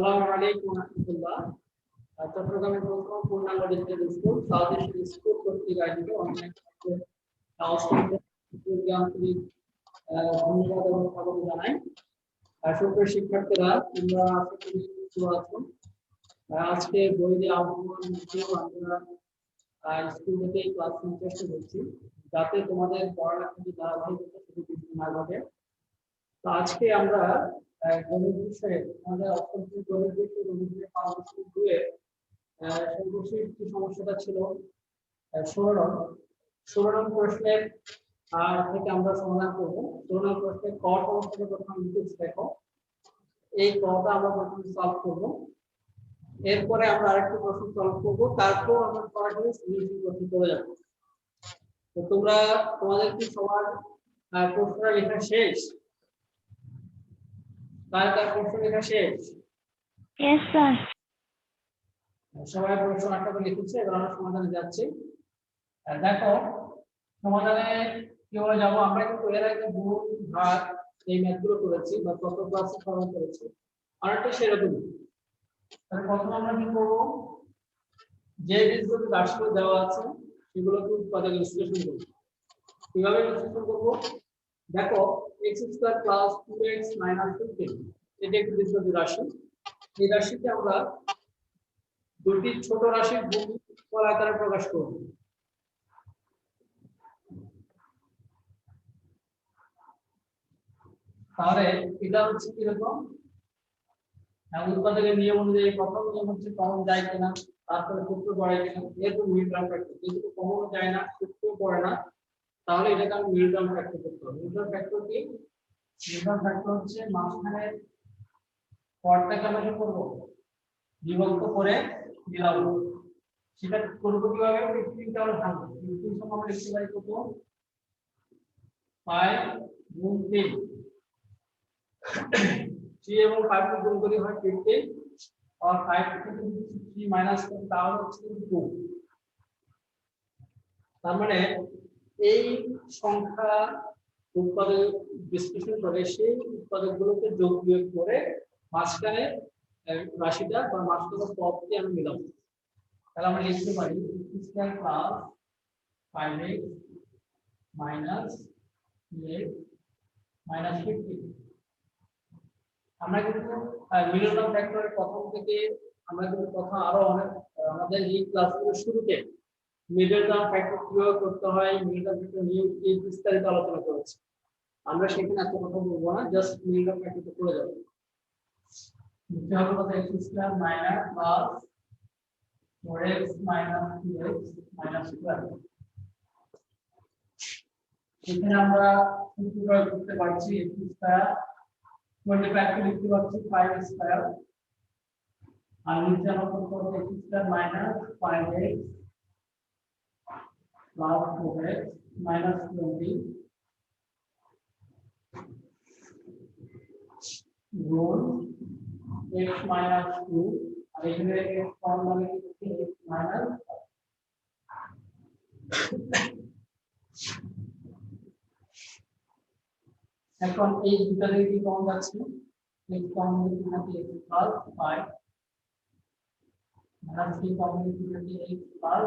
আসসালামু আলাইকুম ওয়া রাহমাতুল্লাহ। চট্টগ্রামের প্রথম পূর্ণাঙ্গ digital school south Asian school কর্তৃক আয়োজিত অনলাইন ক্লাসে অষ্টম শ্রেণীর আন্তরিক ধন্যবাদ এবং স্বাগত জানাই। সুপ্রিয় শিক্ষার্থীরা, তোমরা আশা করি ভালো আছো। আজকে বইটি আহ্বান নিয়েও আমরা স্কুল থেকেই ক্লাস নিতে চেষ্টা করছি, যাতে তোমাদের পড়ালেখা যে ধারাবাহিকতা সেটি বৃদ্ধি না ঘটে। তো আজকে আমরা গণিত বিষয়ে আমাদের অষ্টম শ্রেণীর গণিত বিষয়ে পাঠ্যপুস্তক দুয়ে সর্বশেষ যে সমস্যাটা ছিল 16 নং প্রশ্নের থেকে আমরা সমাধান করব। 16 নং প্রশ্নের ক সমস্যাটা প্রথমে লিখেছি, দেখো এই কটা আমরা প্রথমে সলভ করব, এরপরে আমরা আরেকটি প্রশ্ন সলভ করব, তারপর আমরা সরাসরি সলিউশন করতে চলে যাব। তো তোমাদের কি সবার প্রশ্নটা লেখা শেষ? কার প্রশ্ন লেখা শেষ? Yes, sir. সবাই প্রশ্ন আশা করে লিখেছে, এবার আমরা সমাধানে যাচ্ছি। দেখো সমাধানে কি বলে যাব, আমরা কিন্তু এর আগে গুণ ভাগ এই ম্যাথগুলো করেছি বা কত ক্লাসে সমাধান করেছি, আরেকটা সেরকমই। তাহলে প্রথম আমরা কি করব, যে বীজগণিত রাশিগুলো দেওয়া আছে সেগুলোকে উৎপাদক বিশ্লেষণ করব। কিভাবে বিশ্লেষণ করব? দেখো x² + 2x - 15 এটা একটি বীজগণিত রাশি। এই রাশিকে আমরা দুটি ছোট রাশির গুণফল আকারে প্রকাশ করব। তাহলে এটা হচ্ছে কি রকম, উৎপাদকের নিয়ম অনুযায়ী প্রথম নিয়ম হচ্ছে কমন যায় কিনা, তারপরে সূত্র পড়ে কিনা, যেহেতু মিড টার্ম ফ্যাক্টর, যেহেতু কমন যায় না, সূত্র পড়ে না, তাহলে এটাকে আমি মিড টার্ম ফ্যাক্টর করতে হবে। মিড টার্ম ফ্যাক্টর কি? মিড টার্ম ফ্যাক্টর হচ্ছে মাঝখানে পদটাকে আমরা কি করব, বিভক্ত করে মিলাবো। সেটা করব কিভাবে? 15টা আমরা ভাঙবো। 15 সমান আমরা লিখতে পারি কত? 5 গুণ 3। 3 এবং 5 কে গুণ করি হয় 15, আর 5 থেকে যদি 3 মাইনাস করি তাহলে হচ্ছে 2। তার মানে এই সংখ্যা উৎপাদক বিশ্লেষণ করে সেই উৎপাদকগুলোকে যোগ বিয়োগ করে মাঝখানে রাশিটা বা মাঝখানে পদটি আমি মিলাবো। তাহলে আমরা লিখতে পারি x² + 5x - 3x - 15। আমরা কিন্তু মিডল টার্ম ফ্যাক্টরের প্রথম থেকে আমরা কিন্তু কথা আরো অনেক আমাদের এই ক্লাসগুলোর শুরুতে মিডল টার্ম ফ্যাক্টর কিভাবে করতে হয়, মিডল টার্ম ফ্যাক্টর নিয়ে এই বিস্তারিত আলোচনা করেছি। আমরা সেখানে এত কথা বলবো না, জাস্ট মিডল টার্ম ফ্যাক্টরটা করে যাব। নিচে হবে কত? x² - + 4x - 2x - 12। এখানে আমরা সূত্র প্রয়োগ করতে পারছি। x² 25 কে লিখতে পারছি 5² আর নিচে আমরা কত করব? x² - 5x + 4x - 20 গুণ x - 2, আর এখানে x কমন মানে কি হচ্ছে? x - 5। এখন এই দুটো থেকে কি কমন যাচ্ছে? x কমন নিতে থাকে x + 5 মাইনাস c কমন নিতে থাকে x + 5,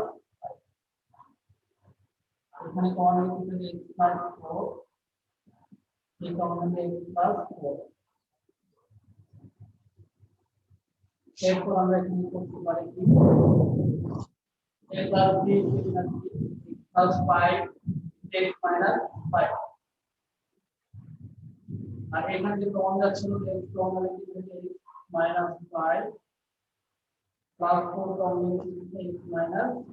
এখানে কমন নিতে থাকে x + 4, c কমন নিতে x + 4। এরপর আমরা এখানে করতে পারি কি a + b + 5 x - 5, আর এখানে যে কমন যাচ্ছিল x কমন নিতে থাকে x - 5 + 4 কমন নিতে থাকে x -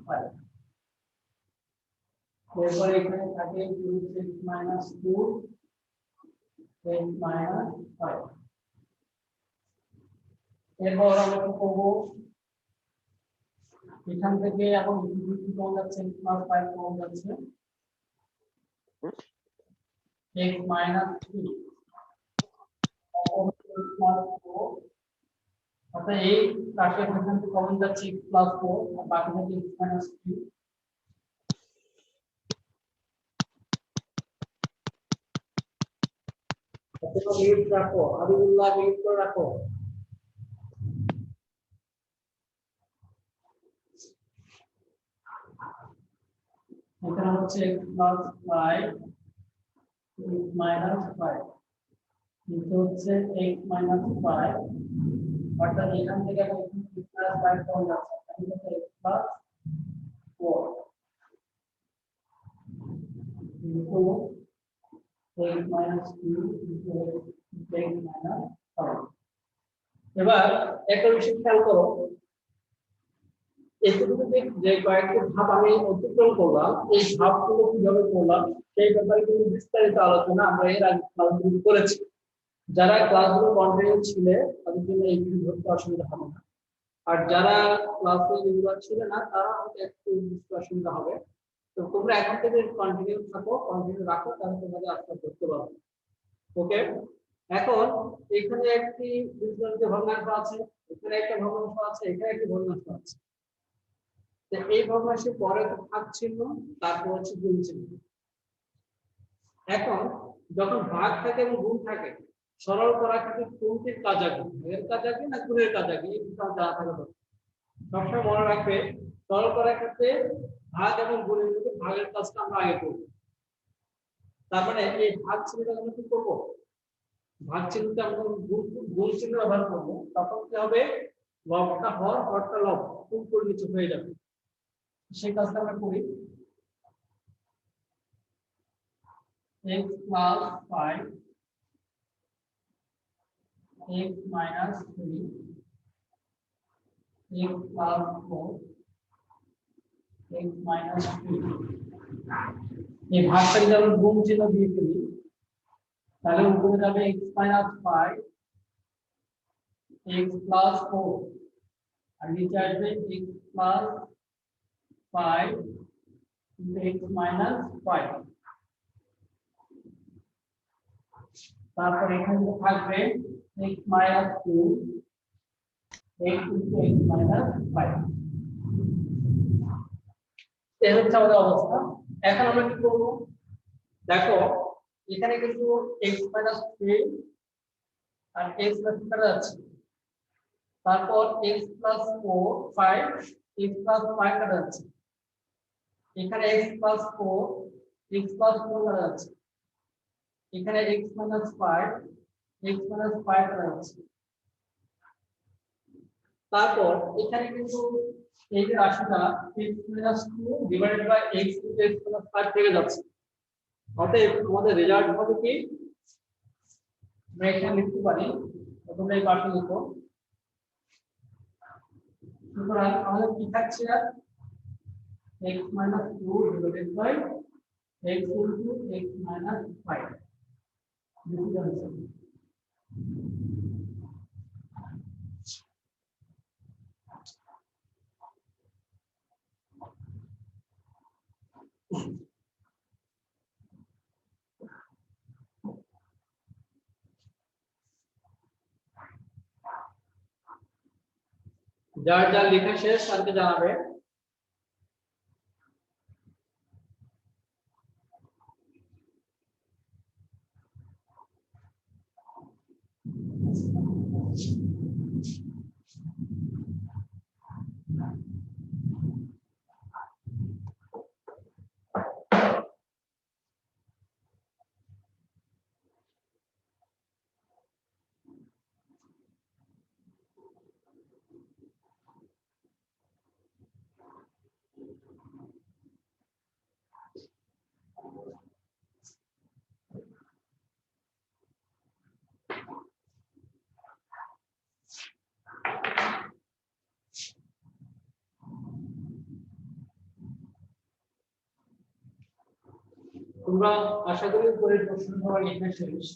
5। এরপর এখানে থাকে x - 2 x - 5। এরপর আমরা কি করব, এখান থেকে এখন কি কমন যাচ্ছে? x + 5 কমন যাচ্ছে, x - 3 অর্থাৎ এই রাশির এখান থেকে কমন যাচ্ছে x + 4 আর বাকি থাকে x - 3। অথবা মিনিট রাখো, হাবিবুল্লাহ মিনিট করে রাখো। এখানে হচ্ছে x প্লাস 5 x মাইনাস 5 নিচে হচ্ছে x মাইনাস 5 অর্থাৎ এখান থেকে আমরা x প্লাস 5 পাওয়া যাচ্ছে তাহলে হচ্ছে x plus 4 into x minus 2 into x minus 5 এবার একটা বিষয় খেয়াল করো এতটুকু যে কয়েকটি ধাপ আমি অতিক্রম করলাম এই ধাপগুলো কিভাবে করলাম সেই ব্যাপারে কিন্তু বিস্তারিত আলোচনা আমরা এর আগে ক্লাসগুলো করেছি যারা ক্লাসগুলো কন্টিনিউ ছিলে তাদের জন্য এই ভিডিও ধরতে অসুবিধা হবে না আর যারা ক্লাসে রেগুলার ছিল না তারা একটু বুঝতে অসুবিধা হবে তো তোমরা এখন থেকে কন্টিনিউ থাকো কন্টিনিউ রাখো তাহলে তোমাদের আস্তে করতে পারবে ওকে এখন এখানে একটি বীজগণিত ভগ্নাংশ আছে এখানে একটা ভগ্নাংশ আছে এখানে একটি ভগ্নাংশ আছে তো এই ভগ্নাংশের পরে ভাগ চিহ্ন তারপর হচ্ছে গুণ চিহ্ন এখন যখন ভাগ থাকে এবং গুণ থাকে সরল করা থাকে কোনটির কাজ আগে ভাগের কাজ আগে না গুণের কাজ আগে এই বিষয়টা জানা থাকা দরকার সবসময় মনে রাখবে সরল করার ক্ষেত্রে ভাগ এবং গুণের মধ্যে ভাগের কাজটা আমরা আগে করব তার মানে এই ভাগ চিহ্নটা আমরা কি করব ভাগ চিহ্নটা আমরা গুণ চিহ্ন ব্যবহার করব তখন কি হবে লবটা হর হরটা লব উপর নিচে হয়ে যাবে সেই কাজটা আমরা করি x plus 5 x minus 3 x plus 4 x minus 3 এই ভাগটা যদি আমরা গুণ চিহ্ন দিয়ে ফেলি তাহলে উপরে যাবে x minus 5 x plus 4 আর নিচে আসবে x plus 5 x minus 5 তারপর এখানে থাকবে x minus 2 x into x minus 5 এই হচ্ছে আমাদের অবস্থা এখন আমরা কি করব দেখো এখানে কিন্তু x minus 3 আর x plus কাটা যাচ্ছে তারপর x plus 4 5 x plus 5 কাটা যাচ্ছে এখানে x plus 4 x plus 4 কাটা যাচ্ছে এখানে x minus 5 x minus 5 কাটা যাচ্ছে তারপর এখানে কিন্তু এই যে রাশিটা x minus 2 divided by x into x plus 5 থেকে যাচ্ছে অতএব আমাদের রেজাল্ট হবে কি আমরা এখানে লিখতে পারি তোমরা এই পাশে লিখো সুতরাং আমাদের কি থাকছে আর x minus 2 divided by x into x minus 5 this is the answer যার যার লেখা শেষ স্যারকে জানাবে তোমরা আশা করি পরের প্রশ্ন সবার লেখা শেষ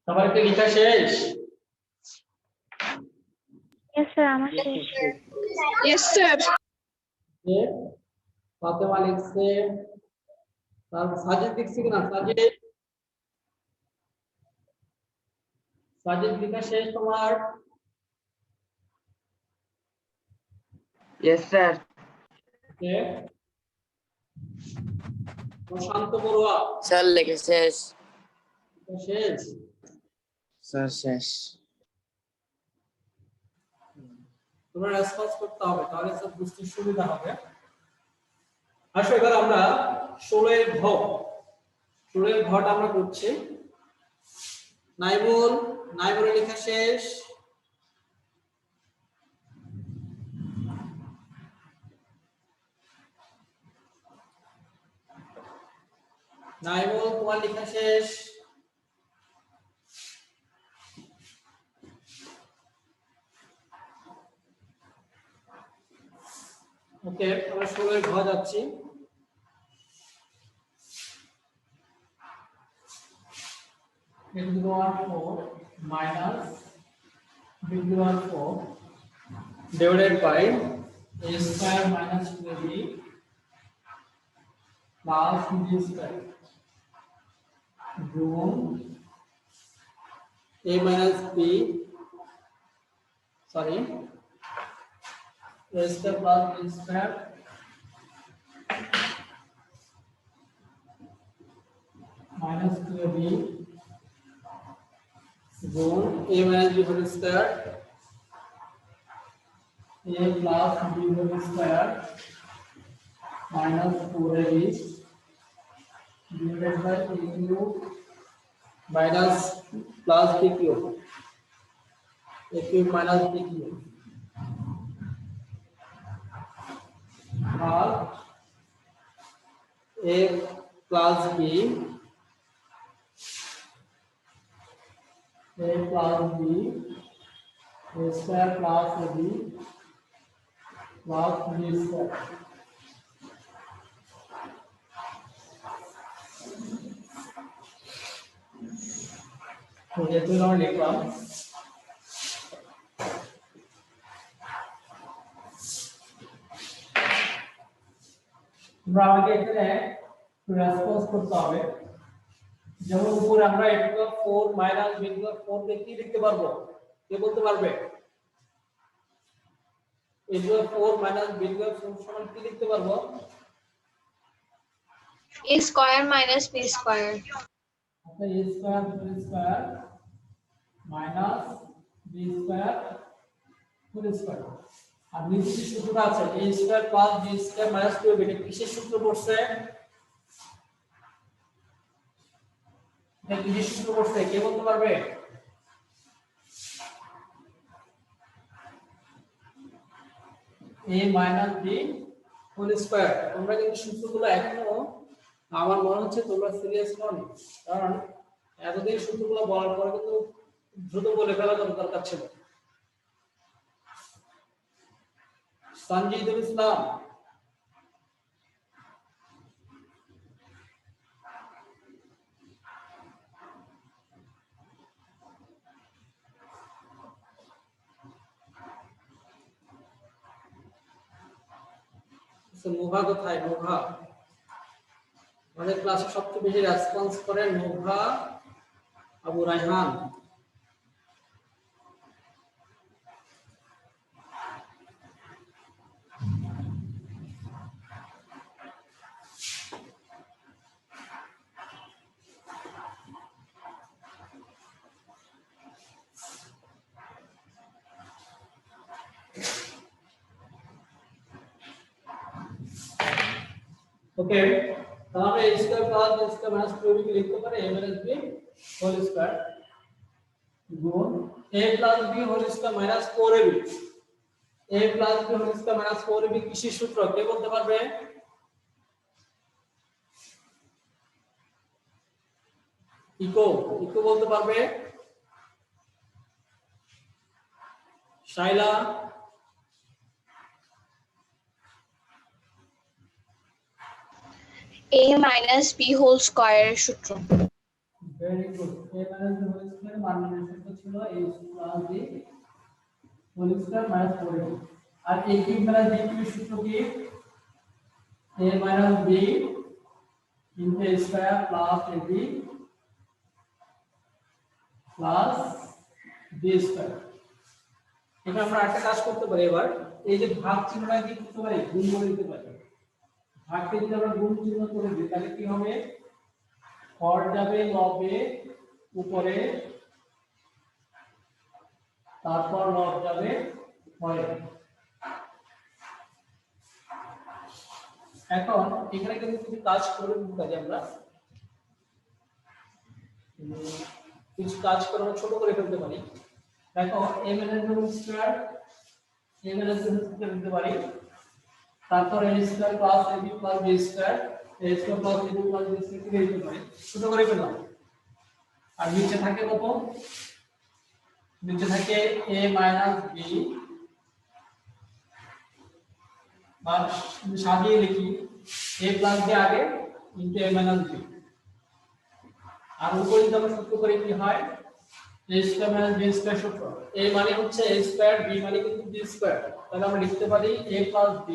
সবার কি লেখা শেষ Yes, sir. আমার শেষ। Yes, sir. যে ফাতেমা লিখছে তারপর সাজিদ লিখছে কিনা সাজিদ লেখা শেষ তোমার Yes, sir. কে প্রশান্ত বড়ুয়া Sir, লেখা শেষ। লেখা শেষ Sir, শেষ। তোমরা রেসপন্স করতে হবে, তাহলে সব বুঝতে সুবিধা হবে। আসো এবার আমরা 16 এর ঘ, 16 এর ঘটা আমরা করছি। নাইমুল, নাইমুলের লেখা শেষ। নাইমুল তোমার লেখা শেষ। ওকে, আমরা 16 এর ঘ যাচ্ছি। বিন্দু 4 মাইনাস বিন্দু 4 divided by a square minus 2b plus b square গুণ a minus b, sorry, a square plus b square minus 2b गुण a minus b whole square a plus b whole square minus 4ab divided by a cube minus plus b cube, a cube minus b cube or a plus b, a plus b, a square plus ab plus b square। তো যেহেতু আমরা লিখলাম, আমরা আমাকে এখানে response করতে হবে। যেমন উপরে আমরা a to the 4 minus b to the 4 কে কি লিখতে পারবো, কে বলতে পারবে? a to the 4 minus b to the 4 সমান কি লিখতে পারবো? A square minus B square. আচ্ছা, a square whole square minus b square whole square। আর নিচে যে সূত্রটা আছে a square plus b square minus 2b, এটা কিসের সূত্র পড়ছে? এটা কিসের সূত্র পড়ছে, কে বলতে পারবে? a minus b whole square। তোমরা কিন্তু সূত্রগুলো এখনো আমার মনে হচ্ছে তোমরা সিরিয়াস নও, কারণ এতদিন সূত্রগুলো বলার পরে কিন্তু দ্রুত বলে ফেলা দরকার ছিল। সঞ্জিদুল ইসলাম, নোভা কোথায়? নোভা আমাদের ক্লাসে সবচেয়ে বেশি রেসপন্স করে নোভা, আবু রায়হান। ওকে, তাহলে a square plus b square minus 2b কে লিখতে পারে a minus b whole square গুণ a plus b whole square minus 4ab, a plus b whole square minus 4ab কিসের সূত্র, কে বলতে পারবে? ইকো, ইকো বলতে পারবে? Shaila, A minus B whole square সূত্র। Very good. a minus b whole square মানের সূত্র ছিল a plus b whole square minus 4ab, আর a কিউব মাইনাস b কিউবের সূত্র কি? a minus b into a square plus ab plus b square. এটা আমরা একটা কাজ করতে পারি, এবার এই যে ভাগ চিহ্নটা কি করতে পারি, গুণ করে দিতে পারি। ভাগকে যদি আমরা গুণ চিহ্ন করে দিই তাহলে কি হবে? হর যাবে লবে উপরে, তারপর লব যাবে হরে। এখন এখানে কিন্তু কিছু কাজ করে কাজে আমরা কিছু কাজ করে আমরা ছোট করে ফেলতে পারি। দেখো a minus b square a minus b square লিখতে পারি, তারপর a square plus ab plus b square a square plus ab plus b square লিখতে পারি, ছোট করে ফেললাম। আর নিচে থাকে কত? নিচে থাকে a মাইনাস b, বা সাজিয়ে লিখি a প্লাস b আগে ইনটু a মাইনাস b। আর উপরে যদি আমরা সূত্র করি কি হয়? a square minus b square সূত্র। a মানে হচ্ছে a স্কয়ার, b মানে কিন্তু b স্কয়ার। তাহলে আমরা লিখতে পারি a plus b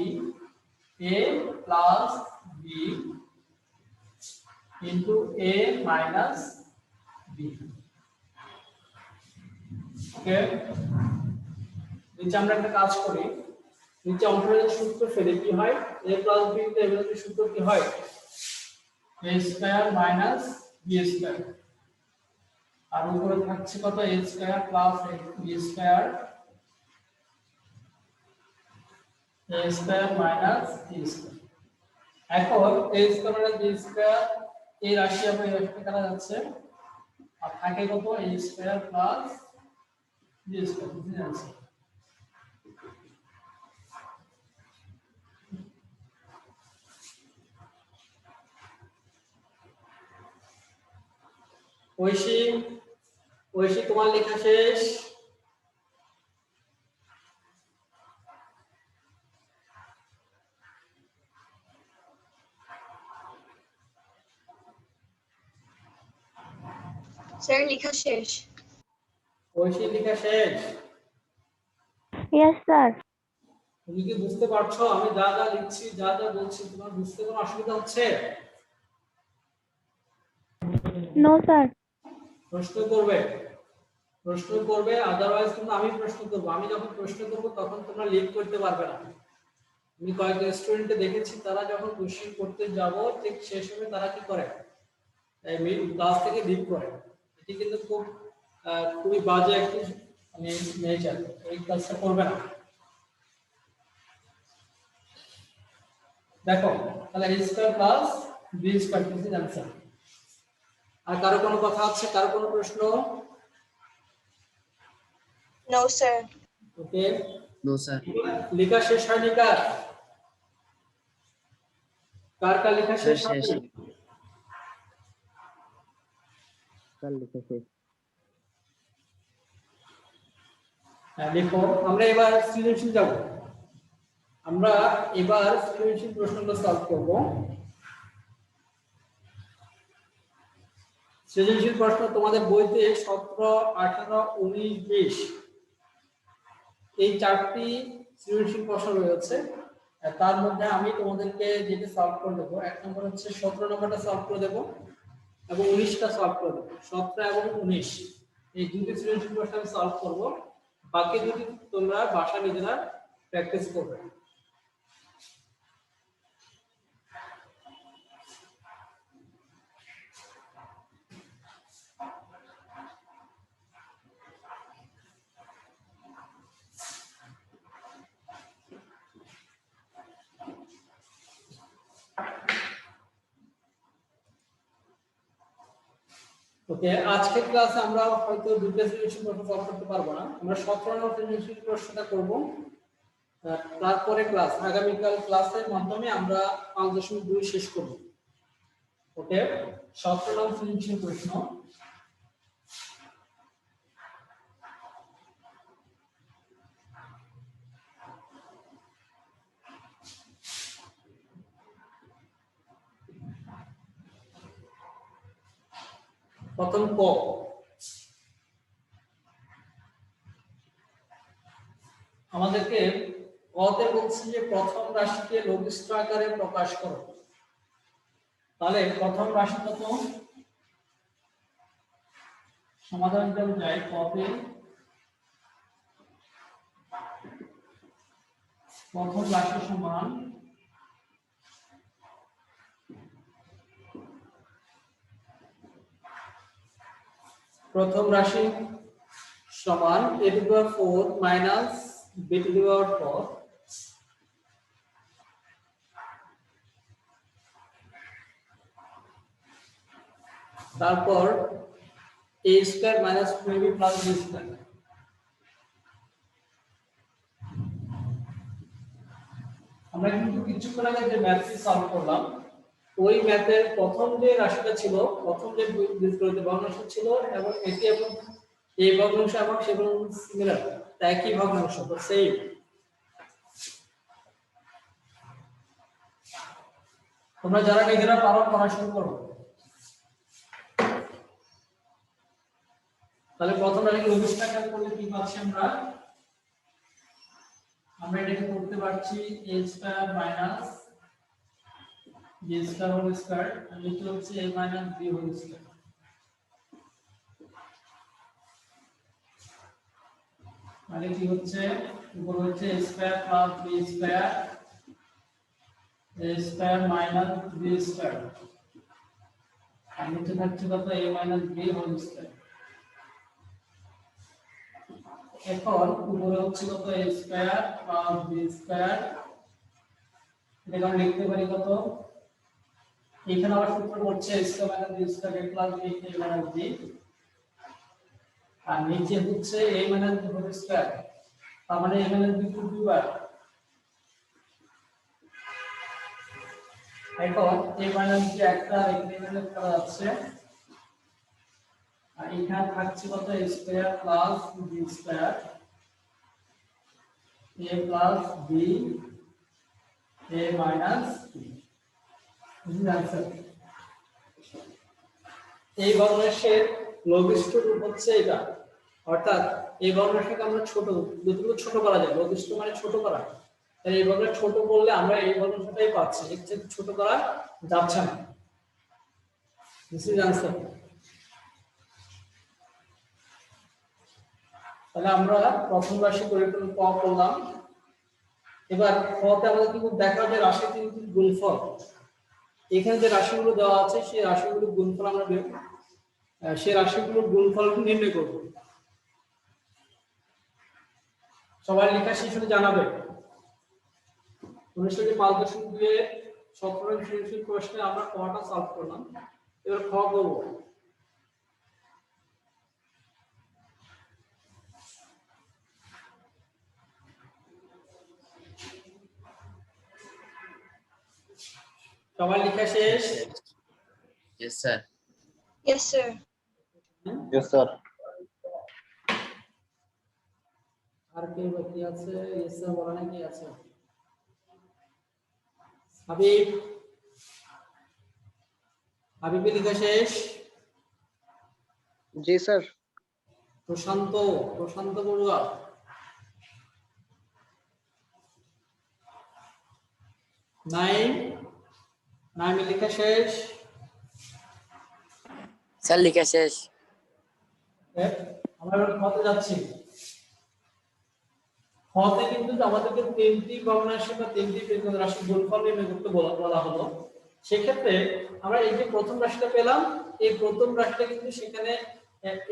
into a minus b। ওকে, নিচে আমরা একটা কাজ করি, নিচে অন্তরের সূত্র ফেলে কি হয়? a plus b into a minus b সূত্র কি হয়? a square minus b square. আর উপরে থাকছে কত? a square plus b square, a square minus b square. এখন a square minus b square এই রাশি আমরা এই রাশিতে কাটা যাচ্ছে, আর থাকে কত? a square plus b square. বুঝতে যাচ্ছে? ঐশী, ঐশী তোমার লেখা শেষ? স্যার লেখা শেষ। ঐশী লেখা শেষ? Yes, sir. তুমি কি বুঝতে পারছো আমি যা যা লিখছি, যা যা বলছি, তোমার বুঝতে কোনো অসুবিধা হচ্ছে? No, sir. প্রশ্ন করবে, প্রশ্ন করবে, আদারওয়াইজ কিন্তু আমি প্রশ্ন করব। আমি যখন প্রশ্ন করব তখন তোমরা লিড করতে পারবে না। আমি কয়েকজন স্টুডেন্টকে দেখেছি, তারা যখন কোশ্চেন করতে যাব ঠিক সেই সময় তারা কি করে? এই ক্লাস থেকে লিড করে। এটি কিন্তু খুবই বাজে একটি নেচার, এই কাজটা করবে না। দেখো তাহলে a square plus b square this is answer. আর কারো কোনো কথা আছে? কারো কোনো প্রশ্ন? No sir. Okay, no sir. লেখা শেষ হয়নি কার? কার কার লেখা শেষ শেষ। হয়নি? कल लिखे थे। হ্যাঁ লিখো। আমরা এবার সৃজনশীল যাব। আমরা এবার সৃজনশীল প্রশ্নগুলো সলভ করব। সৃজনশীল প্রশ্ন তোমাদের বইতে 17, 18, 19, 20 এই চারটি সৃজনশীল প্রশ্ন রয়েছে। তার মধ্যে আমি তোমাদেরকে যেটা সলভ করে দেবো, এক নম্বর হচ্ছে 17 নম্বরটা সলভ করে দেবো এবং 19টা সলভ করে দেবো। 17 এবং 19 এই দুটি সৃজনশীল প্রশ্ন আমি সলভ করব, বাকি দুটি তোমরা বাসা নিজেরা প্র্যাকটিস করবে। ওকে, আজকের ক্লাসে আমরা হয়তো দুটো সৃজনশীল প্রশ্ন সলভ করতে পারবো না। আমরা 17 নম্বর সৃজনশীল প্রশ্নটা করব। তারপরে ক্লাস আগামীকাল ক্লাসের মাধ্যমে আমরা 5.2 শেষ করব। ওকে, 17 নম্বর সৃজনশীল প্রশ্ন। প্রথম ক, আমাদেরকে কতে বলছে যে প্রথম রাশিকে লঘিষ্ঠ আকারে প্রকাশ করো। তাহলে প্রথম রাশি কত? সমাধান করে যাই। কতে প্রথম রাশি সমান প্রথম রাশি সমান a to the power 4 minus b to the power 4 তারপর a square minus 2ab plus b square. আমরা কিন্তু কিছুক্ষণ আগে যে ম্যাথটি সলভ করলাম ওই ম্যাথের প্রথম যে রাশিটা ছিল, প্রথম যে বীজগণিত ভগ্নাংশ ছিল এবং এটি এবং এই ভগ্নাংশ এবং সেগুলো সিমিলার, একই ভগ্নাংশ, তো সেম। তোমরা যারা নিজেরা পারো পড়া শুরু করো। তাহলে প্রথম রাশি লঘিষ্ঠাকার করলে কি পাচ্ছি আমরা এটাকে করতে পারছি a square minus b square whole square, আর নিচে হচ্ছে a minus b whole square. মানে কি হচ্ছে, উপরে হচ্ছে a square plus b square, a square minus b square, আর নিচে থাকছে কত a minus b whole square. এখন উপরে হচ্ছে কত a square plus b square, এটা আমরা লিখতে পারি কত, এখানে আবার সূত্র হচ্ছে a square minus b square plus b a minus b, আর নিচে হচ্ছে a minus b whole square, তার মানে a মাইনাস b দুইবার। এখন a মাইনাস b একটা এখানে করা যাচ্ছে, আর এখানে থাকছে কত a square plus b square, a plus b a minus b। This is answer. এই ভগ্নাংশের লঘিষ্ঠ রূপ হচ্ছে এটা, অর্থাৎ এই ভগ্নাংশকে আমরা যতটুকু ছোট করা যায়, লঘিষ্ঠ মানে ছোট করা, তাই এই ভগ্নাংশ ছোট করলে আমরা এই ভগ্নাংশটাই পাচ্ছি, এর চেয়ে ছোট করা যাচ্ছে না। This is answer. তাহলে আমরা প্রথম রাশি পরিবর্তন ক করলাম। এবার ক তে আমাদের কিন্তু দেখা যায় রাশি তিনটির গুণফল, এখানে যে রাশিগুলো দেওয়া আছে সেই রাশিগুলোর গুণফল আমরা সেই রাশিগুলোর গুণফল নির্ণয় করব। সবাই লেখা শেষ হলে জানাবে। 19.5.2 17 সৃজনশীল প্রশ্নে আমরা কটা সলভ করলাম, এবার খ করব। সবাই লেখা শেষ? Yes, sir. Yes, sir. Yes, sir. আর কে বাকি আছে? ইয়েস স্যার বলা নাকি আছে? হাবিব, হাবিবের লেখা শেষ? জি স্যার। প্রশান্ত, প্রশান্ত বড়ুয়া, নাইম, নাইমের লেখা শেষ? স্যার লেখা শেষ। আমরা এবার খতে যাচ্ছি। খতে কিন্তু আমাদেরকে তিনটি ভগ্নাংশ বা তিনটি রাশি গুণফল নির্ণয় করতে বলা হলো। সেক্ষেত্রে আমরা এই যে প্রথম রাশিটা পেলাম, এই প্রথম রাশিটা কিন্তু সেখানে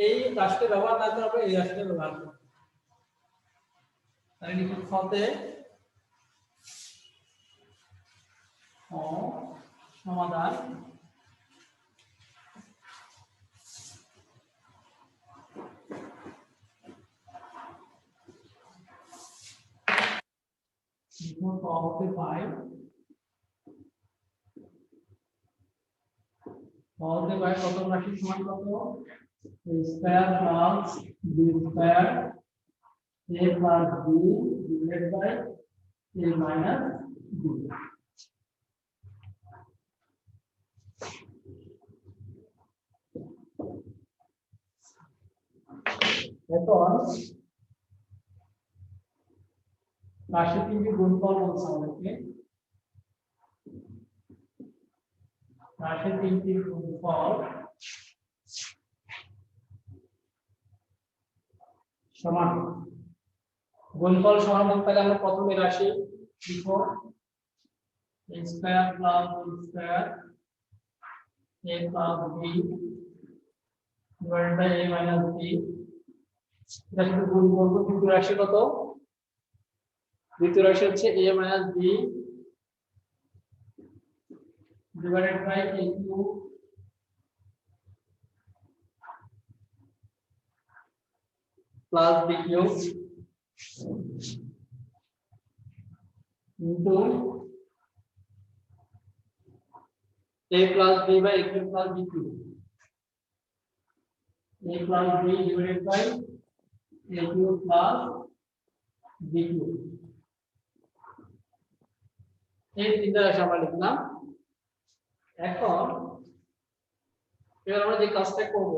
এই রাশিটা ব্যবহার না করে আমরা এই রাশিটা ব্যবহার করব। তাহলে লিখুন খতে সমাধান হতে পাই প্রথম রাশি সমান কত, a square plus b square a plus b divided by a minus b। এখন রাশি তিনটি গুণফল বলছে আমাদেরকে, রাশি তিনটি গুণফল সমান, গুণফল সমান পেলে আমরা প্রথমে রাশি লিখব a square plus b square a plus b divided by a minus b। এটা শুধু গুণ করব, কিন্তু রাশি কত, দ্বিতীয় রাশি হচ্ছে a minus b divided by a cube plus B cube into a plus b by a cube plus b cube. A plus b divided by a cube plus b cube. এই তিনটা রাশি আমরা লিখলাম। এখন এবার আমরা যে কাজটা করব,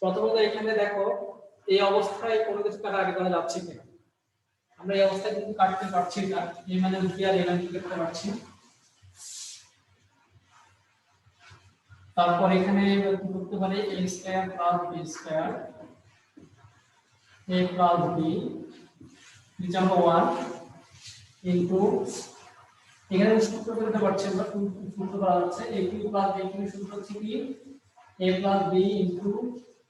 প্রথমত এখানে দেখো এই অবস্থায় কোনো কিছু কাটা আগে করা যাচ্ছে কিনা। আমরা এই অবস্থায় কিন্তু কাটতে পারছি না, এই মানে কি আর এই মানে করতে পারছি। তারপর এখানে কি করতে পারি, a square plus b square a plus b নিচে আমরা 1 ইনটু এখানে সূত্র করতে পারছি আমরা, সূত্র করা হচ্ছে a cube plus b cube সূত্র হচ্ছে কি a plus b into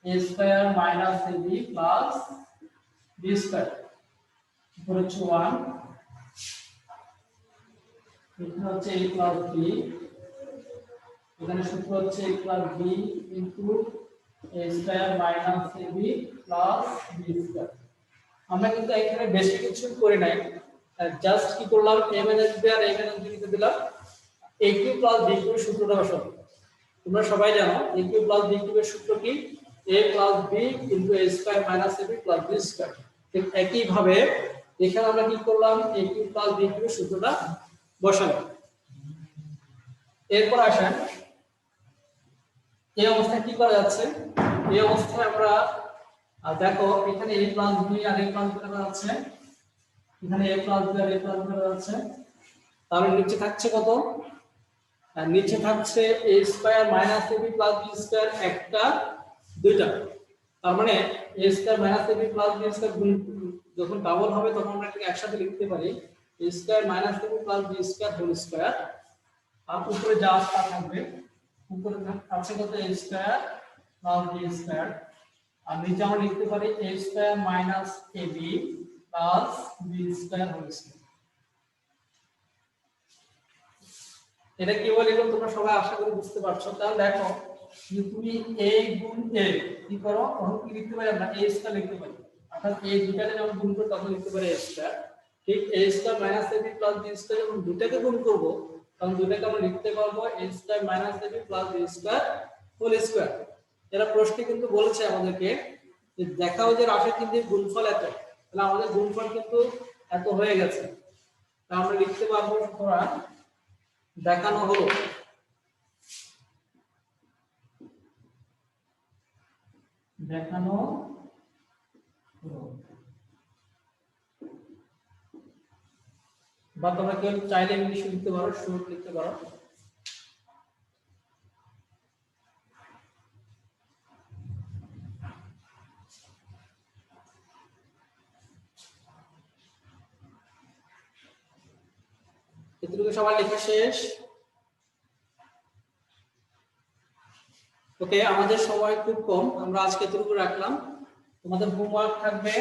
a square minus ab plus b square উপরে হচ্ছে 1 এখানে হচ্ছে a প্লাস b এখানে সূত্র হচ্ছে a plus b into a square minus ab plus b square. আমরা কিন্তু এখানে বেশি কিছু করে নাই, জাস্ট কি করলাম a মাইনাস b আর a মাইনাস b লিখে দিলাম, a cube plus b cube সূত্রটা বসাবো। তোমরা সবাই জানো a কিউব প্লাস b কিউবের সূত্র কি a plus b into a square minus ab plus b square. ঠিক একই ভাবে এখানে আমরা কি করলাম a কিউব প্লাস b কিউবের সূত্রটা বসালাম। এরপর আসেন এই অবস্থায় কি করা যাচ্ছে, এই অবস্থায় আমরা দেখো এখানে a প্লাস b আর a প্লাস b করা যাচ্ছে, এখানে a প্লাস b আর a প্লাস b করা যাচ্ছে। তাহলে নিচে থাকছে কত, আর নিচে থাকছে a square minus ab plus b square একটা দুইটা। তার মানে a square minus ab plus b square গুণ যখন ডাবল হবে তখন আমরা এটাকে একসাথে লিখতে পারি a square minus ab plus b square whole square. আর উপরে যা থাকবে উপরে আছে কত a square plus b square, আর নিচে আমরা লিখতে পারি a square minus ab plus b square whole square. এটা কি বলে এগুলো তোমরা সবাই আশা করি বুঝতে পারছো। তাহলে দেখো যদি তুমি a গুণ a কি করো, তখন কি লিখতে পারি আমরা a স্কয়ার লিখতে পারি, অর্থাৎ a দুটাকে যখন গুণ করব তখন লিখতে পারি a স্কয়ার। ঠিক a square minus ab plus b square যখন দুটাকে গুণ করব তখন দুটাকে আমরা লিখতে পারবো a square minus ab plus b square whole square. এরা প্রশ্নে কিন্তু বলেছে আমাদেরকে যে দেখাও যে রাশির কিন্তু গুণফল এত, তাহলে আমাদের গুণফল কিন্তু এত হয়ে গেছে, তা আমরা লিখতে পারবো সুতরাং দেখানো হলো দেখানো হলো। বা তোমরা কেউ চাইলে ইংলিশে লিখতে পারো, শর্ট লিখতে পারো। এতটুকু সবার লেখা শেষ। ওকে, আমাদের সময় খুব কম, আমরা আজকে এতটুকু রাখলাম। তোমাদের হোমওয়ার্ক থাকবে